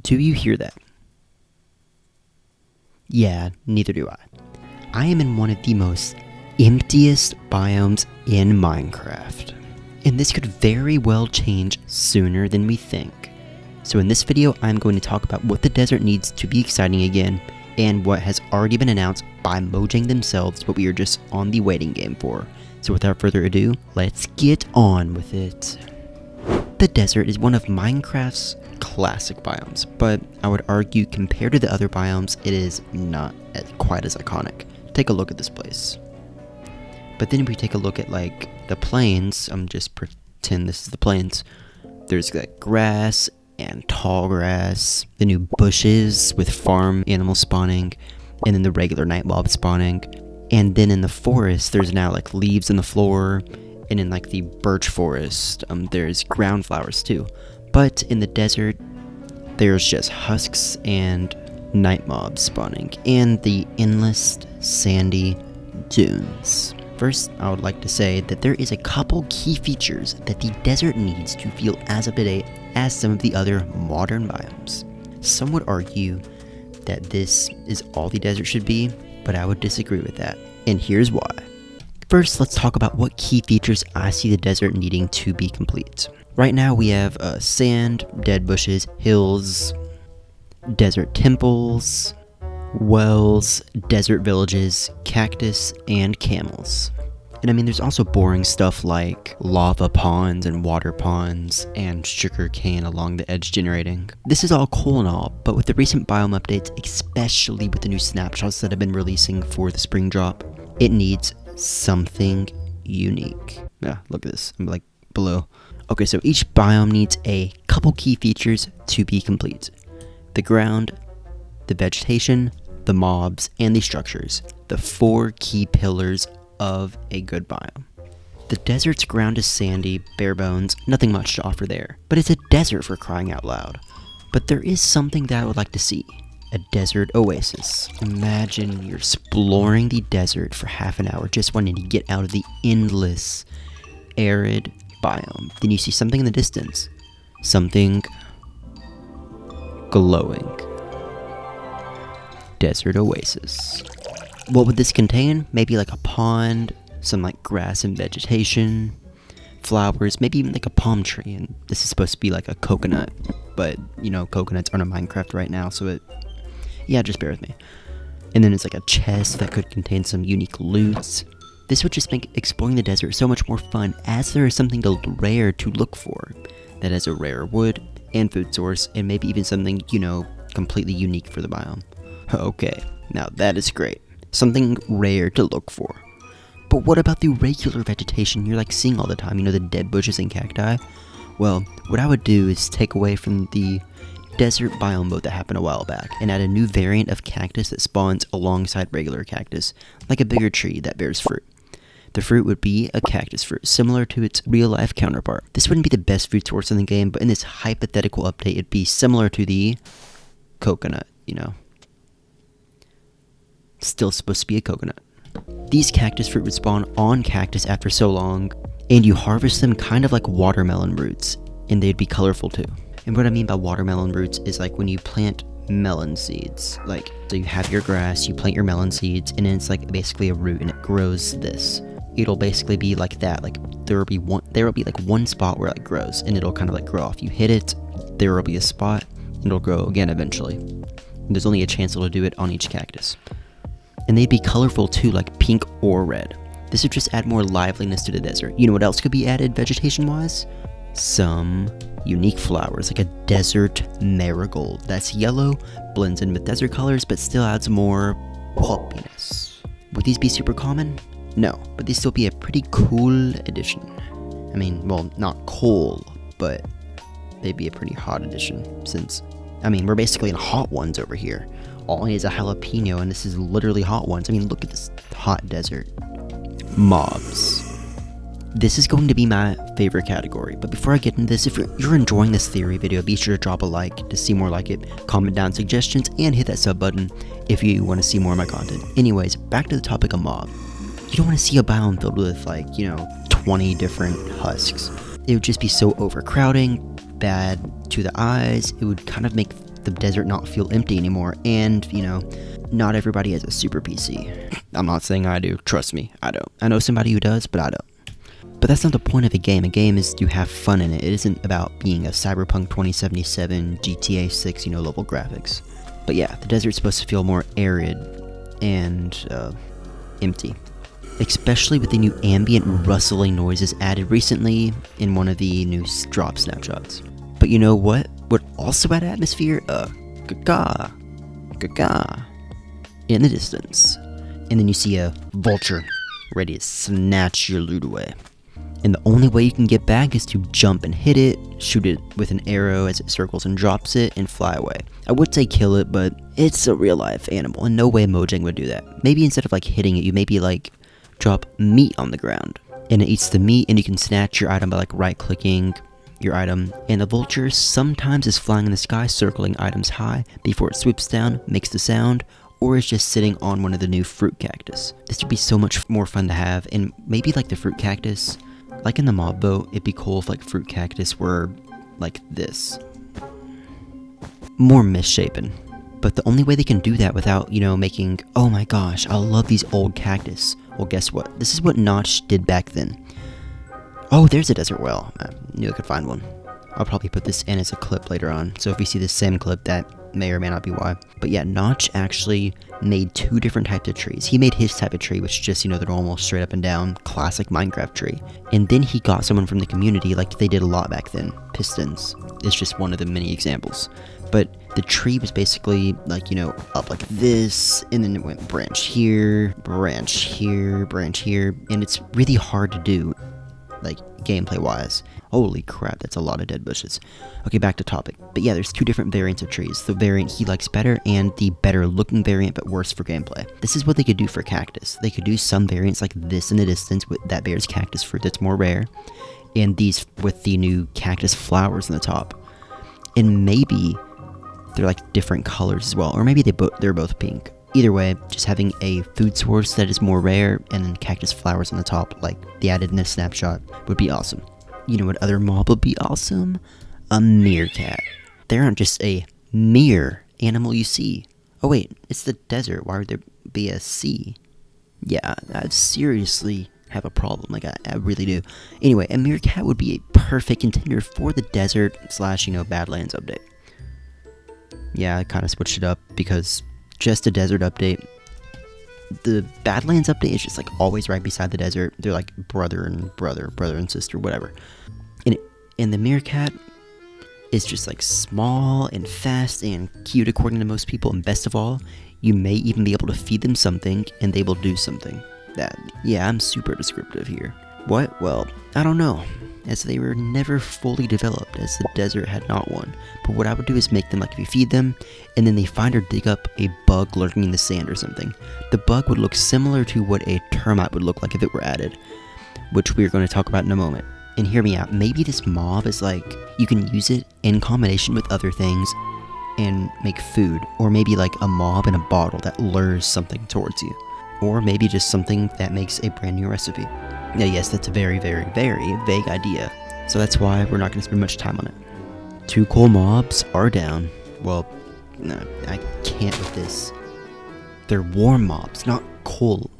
Do you hear that? Yeah, neither do I. I am in one of the most emptiest biomes in Minecraft. And this could very well change sooner than we think. So in this video, I'm going to talk about what the desert needs to be exciting again, and what has already been announced by Mojang themselves, but we are just on the waiting game for. So without further ado, let's get on with it. The desert is one of Minecraft's classic biomes, but I would argue compared to the other biomes, it is not quite as iconic. Take a look at this place. But then if we take a look at like the plains, just pretend this is the plains. There's like grass and tall grass, the new bushes with farm animals spawning, and then the regular night mob spawning. And then in the forest, there's now like leaves in the floor, and in like the birch forest, there's ground flowers too. But in the desert, there's just husks and night mobs spawning, and the endless sandy dunes. First, I would like to say that there is a couple key features that the desert needs to feel as up to date as some of the other modern biomes. Some would argue that this is all the desert should be, but I would disagree with that, and here's why. First, let's talk about what key features I see the desert needing to be complete. Right now we have sand, dead bushes, hills, desert temples, wells, desert villages, cactus, and camels. And I mean, there's also boring stuff like lava ponds and water ponds and sugar cane along the edge generating. This is all cool and all, but with the recent biome updates, especially with the new snapshots that have been releasing for the spring drop, it needs something unique. Yeah, look at this. I'm like below. Okay, so each biome needs a couple key features to be complete. The ground, the vegetation, the mobs, and the structures. The 4 key pillars of a good biome. The desert's ground is sandy, bare bones, nothing much to offer there. But it's a desert for crying out loud. But there is something that I would like to see. A desert oasis. Imagine you're exploring the desert for half an hour just wanting to get out of the endless, arid biome. Then you see something in the distance. Something glowing. Desert oasis. What would this contain? Maybe like a pond, some like grass and vegetation, flowers, maybe even like a palm tree. And this is supposed to be like a coconut, but you know, coconuts aren't in Minecraft right now, so yeah, just bear with me. And then it's like a chest that could contain some unique loots. This would just make exploring the desert so much more fun, as there is something rare to look for that has a rare wood and food source, and maybe even something, you know, completely unique for the biome. Okay, now that is great. Something rare to look for. But what about the regular vegetation you're like seeing all the time, you know, the dead bushes and cacti? Well, what I would do is take away from the desert biome mode that happened a while back and add a new variant of cactus that spawns alongside regular cactus, like a bigger tree that bears fruit. The fruit would be a cactus fruit, similar to its real-life counterpart. This wouldn't be the best food source in the game, but in this hypothetical update, it'd be similar to the coconut, you know. Still supposed to be a coconut. These cactus fruit would spawn on cactus after so long, and you harvest them kind of like watermelon roots, and they'd be colorful too. And what I mean by watermelon roots is like when you plant melon seeds. Like, so you have your grass, you plant your melon seeds, and then it's like basically a root, and it grows this. It'll basically be like that. Like there will be like one spot where it grows, and it'll kind of like grow off. You hit it, there will be a spot, and it'll grow again eventually. And there's only a chance it'll do it on each cactus. And they'd be colorful too, like pink or red. This would just add more liveliness to the desert. You know what else could be added vegetation-wise? Some unique flowers, like a desert marigold. That's yellow, blends in with desert colors, but still adds more poppiness. Would these be super common? No, but they'd still be a pretty cool addition. I mean, well, not cool, but they'd be a pretty hot addition, since, I mean, we're basically in hot ones over here. All I need is a jalapeno, and this is literally hot ones. I mean, look at this hot desert. Mobs. This is going to be my favorite category, but before I get into this, if you're enjoying this theory video, be sure to drop a like to see more like it, comment down suggestions, and hit that sub button if you want to see more of my content. Anyways, back to the topic of mob. You don't want to see a biome filled with, like, you know, 20 different husks. It would just be so overcrowding, bad to the eyes. It would kind of make the desert not feel empty anymore. And, you know, not everybody has a super PC. I'm not saying I do. Trust me, I don't. I know somebody who does, but I don't. But that's not the point of a game. A game is to have fun in it. It isn't about being a Cyberpunk 2077, GTA 6, you know, level graphics. But yeah, the desert's supposed to feel more arid and empty. Especially with the new ambient rustling noises added recently in one of the new drop snapshots. But you know what? Would also add atmosphere? Gaga. Gaga. In the distance. And then you see a vulture ready to snatch your loot away. And the only way you can get back is to jump and hit it, shoot it with an arrow as it circles and drops it, and fly away. I would say kill it, but it's a real life animal, and no way Mojang would do that. Maybe instead of like hitting it, you maybe like drop meat on the ground, and it eats the meat, and you can snatch your item by like right clicking your item. And the vulture sometimes is flying in the sky, circling items high before it swoops down, makes the sound, or is just sitting on one of the new fruit cactus. This would be so much more fun to have, and maybe like the fruit cactus, like in the mob boat, it'd be cool if like fruit cactus were like this. More misshapen. But the only way they can do that without, you know, making, oh my gosh, I love these old cactus. Well, guess what? This is what Notch did back then. Oh, there's a desert well. I knew I could find one. I'll probably put this in as a clip later on. So if you see the same clip, that may or may not be why. But yeah, Notch actually made two different types of trees. He made his type of tree, which is just, you know, the normal straight up and down classic Minecraft tree. And then he got someone from the community, like they did a lot back then. Pistons is just one of the many examples. But the tree was basically like, you know, up like this, and then it went branch here, branch here, branch here. And it's really hard to do, like gameplay wise. Holy crap, that's a lot of dead bushes. Okay, back to topic. But yeah, there's two different variants of trees. The variant he likes better and the better looking variant but worse for gameplay. This is what they could do for cactus. They could do some variants like this in the distance with that bears cactus fruit that's more rare, and these with the new cactus flowers on the top. And maybe they're like different colors as well, or maybe they're both pink. Either way, just having a food source that is more rare and then cactus flowers on the top, like they added in this snapshot, would be awesome. You know what other mob would be awesome? A meerkat. They aren't just a mere animal you see. Oh wait, it's the desert. Why would there be a sea? Yeah, I seriously have a problem. Like, I really do. Anyway, a meerkat would be a perfect contender for the desert / you know, Badlands update. Yeah, I kind of switched it up because just a desert update. The Badlands update is just like always right beside the desert. They're like brother and sister, whatever. And the meerkat is just like small and fast and cute according to most people. And best of all, you may even be able to feed them something and they will do something. Yeah, I'm super descriptive here. What? Well, I don't know, as they were never fully developed, as the desert had not one. But what I would do is make them like if you feed them, and then they find or dig up a bug lurking in the sand or something. The bug would look similar to what a termite would look like if it were added, which we're going to talk about in a moment. And hear me out, maybe this mob is like, you can use it in combination with other things and make food, or maybe like a mob in a bottle that lures something towards you, or maybe just something that makes a brand new recipe. Now, yes, that's a very, very, very vague idea, so that's why we're not going to spend much time on it. 2 coal mobs are down. Well, no, I can't with this. They're warm mobs, not coal.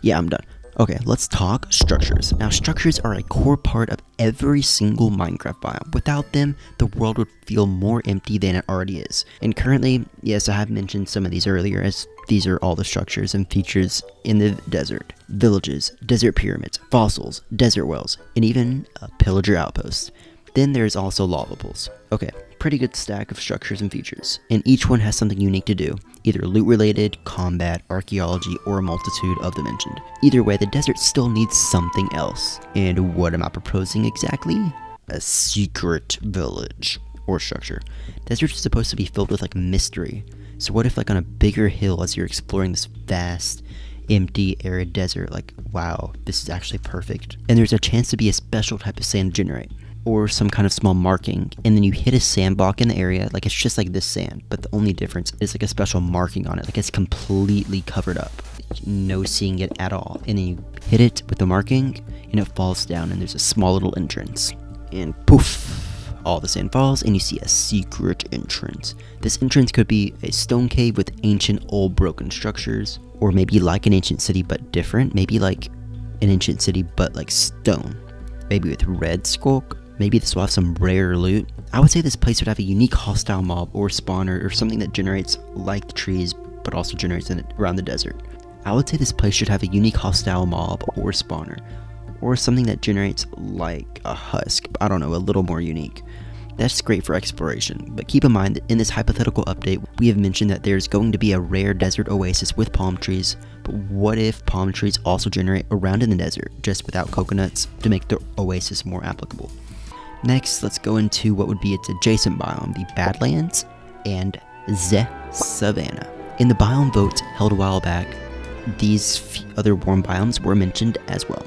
Yeah, I'm done. Okay, let's talk structures. Now, structures are a core part of every single Minecraft biome. Without them, the world would feel more empty than it already is. And currently, yes, I have mentioned some of these earlier, as these are all the structures and features in the desert. Villages, desert pyramids, fossils, desert wells, and even a pillager outpost. Then there's also lava pools. Okay, pretty good stack of structures and features, and each one has something unique to do, either loot related, combat, archaeology, or a multitude of the mentioned. Either way, the desert still needs something else. And what am I proposing exactly? A secret village or structure. Deserts are supposed to be filled with like mystery. So what if like on a bigger hill as you're exploring this vast, empty, arid desert, like wow, this is actually perfect. And there's a chance to be a special type of sand to generate, or some kind of small marking, and then you hit a sand block in the area, like it's just like this sand, but the only difference is like a special marking on it, like it's completely covered up, no seeing it at all. And then you hit it with the marking, and it falls down, and there's a small little entrance, and poof, All the sand falls and you see a secret entrance. This entrance could be a stone cave with ancient old broken structures, or maybe like an ancient city but different, maybe like an ancient city but like stone, maybe with red skulk. Maybe this will have some rare loot. I would say this place would have a unique hostile mob or spawner or something that generates like the trees but also generates around the desert. I would say this place should have a unique hostile mob or spawner, or something that generates like a husk, I don't know, a little more unique. That's great for exploration, but keep in mind that in this hypothetical update, we have mentioned that there's going to be a rare desert oasis with palm trees, but what if palm trees also generate around in the desert, just without coconuts, to make the oasis more applicable? Next, let's go into what would be its adjacent biome, the Badlands and the Savannah. In the biome votes held a while back, these other warm biomes were mentioned as well.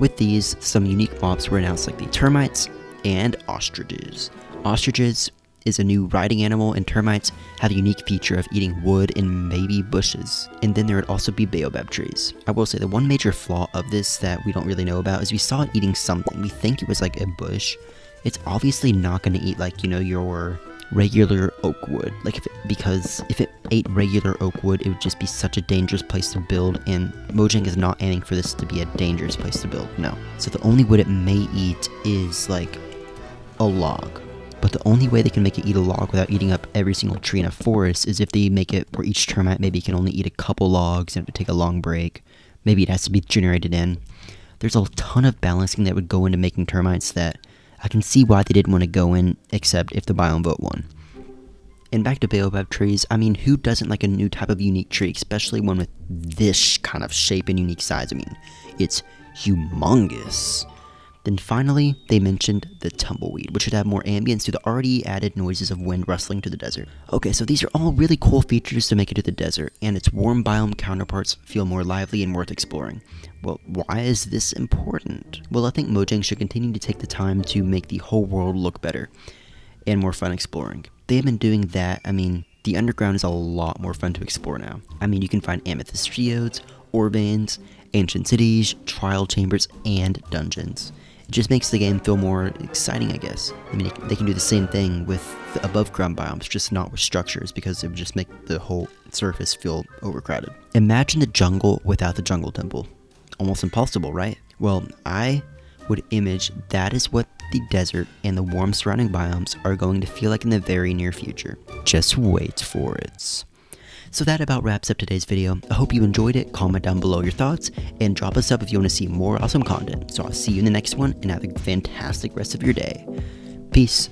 With these, some unique mobs were announced like the termites and ostriches. Ostriches is a new riding animal, and termites have a unique feature of eating wood and maybe bushes. And then there would also be baobab trees. I will say the one major flaw of this that we don't really know about is we saw it eating something. We think it was like a bush. It's obviously not going to eat like, you know, your regular oak wood, like because if it ate regular oak wood, it would just be such a dangerous place to build, and Mojang is not aiming for this to be a dangerous place to build, no. So the only wood it may eat is like a log, but the only way they can make it eat a log without eating up every single tree in a forest is if they make it where each termite maybe can only eat a couple logs and have to take a long break. Maybe it has to be generated in. There's a ton of balancing that would go into making termites that I can see why they didn't want to go in, except if the biome vote won. And back to baobab trees, I mean, who doesn't like a new type of unique tree, especially one with this kind of shape and unique size? I mean, it's humongous. Then finally, they mentioned the tumbleweed, which should add more ambience to the already added noises of wind rustling to the desert. Okay, so these are all really cool features to make it to the desert, and its warm biome counterparts feel more lively and worth exploring. Well, why is this important? Well, I think Mojang should continue to take the time to make the whole world look better and more fun exploring. They have been doing that. I mean, the underground is a lot more fun to explore now. I mean, you can find amethyst geodes, ore veins, ancient cities, trial chambers, and dungeons. It just makes the game feel more exciting, I guess. I mean, they can do the same thing with the above ground biomes, just not with structures, because it would just make the whole surface feel overcrowded. Imagine the jungle without the jungle temple. Almost impossible, right? Well, I would image that is what the desert and the warm surrounding biomes are going to feel like in the very near future. Just wait for it. So that about wraps up today's video. I hope you enjoyed it. Comment down below your thoughts and drop us up if you want to see more awesome content. So I'll see you in the next one, and have a fantastic rest of your day. Peace.